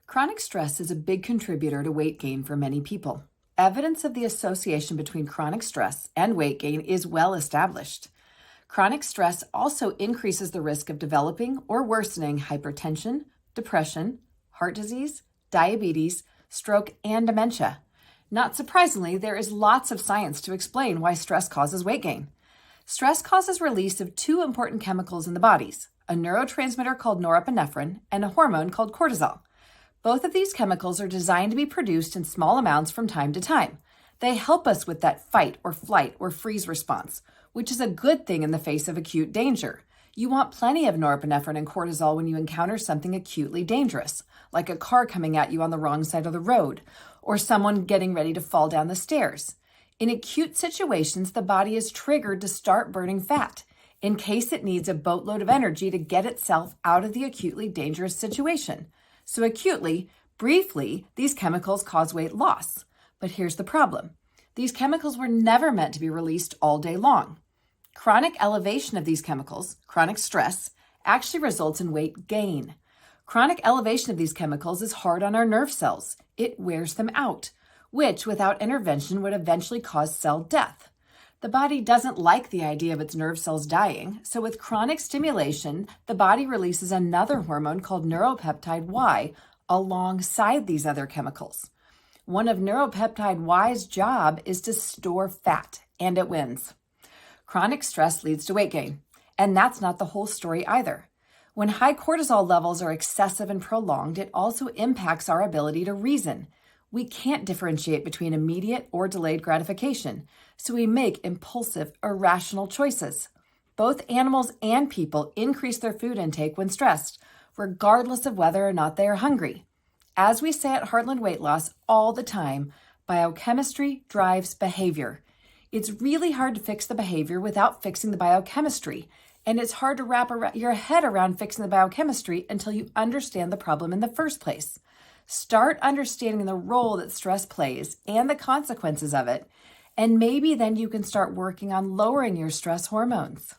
Chronic stress is a big contributor to weight gain for many people. Evidence of the association between chronic stress and weight gain is well established. Chronic stress also increases the risk of developing or worsening hypertension, depression, heart disease, diabetes, stroke, and dementia. Not surprisingly, there is lots of science to explain why stress causes weight gain. Stress causes release of two important chemicals in the bodies, a neurotransmitter called norepinephrine and a hormone called cortisol. Both of these chemicals are designed to be produced in small amounts from time to time. They help us with that fight or flight or freeze response, which is a good thing in the face of acute danger. You want plenty of norepinephrine and cortisol when you encounter something acutely dangerous, like a car coming at you on the wrong side of the road, or someone getting ready to fall down the stairs. In acute situations, the body is triggered to start burning fat, in case it needs a boatload of energy to get itself out of the acutely dangerous situation. So acutely, briefly, these chemicals cause weight loss. But here's the problem. These chemicals were never meant to be released all day long. Chronic elevation of these chemicals, chronic stress, actually results in weight gain. Chronic elevation of these chemicals is hard on our nerve cells. It wears them out, which without intervention would eventually cause cell death. The body doesn't like the idea of its nerve cells dying, so with chronic stimulation, the body releases another hormone called neuropeptide Y alongside these other chemicals. One of neuropeptide Y's job is to store fat, and it wins. Chronic stress leads to weight gain, and that's not the whole story either. When high cortisol levels are excessive and prolonged, it also impacts our ability to reason. We can't differentiate between immediate or delayed gratification, so we make impulsive, irrational choices. Both animals and people increase their food intake when stressed, regardless of whether or not they are hungry. As we say at Heartland Weight Loss all the time, biochemistry drives behavior. It's really hard to fix the behavior without fixing the biochemistry, and it's hard to wrap your head around fixing the biochemistry until you understand the problem in the first place. Start understanding the role that stress plays and the consequences of it, and maybe then you can start working on lowering your stress hormones.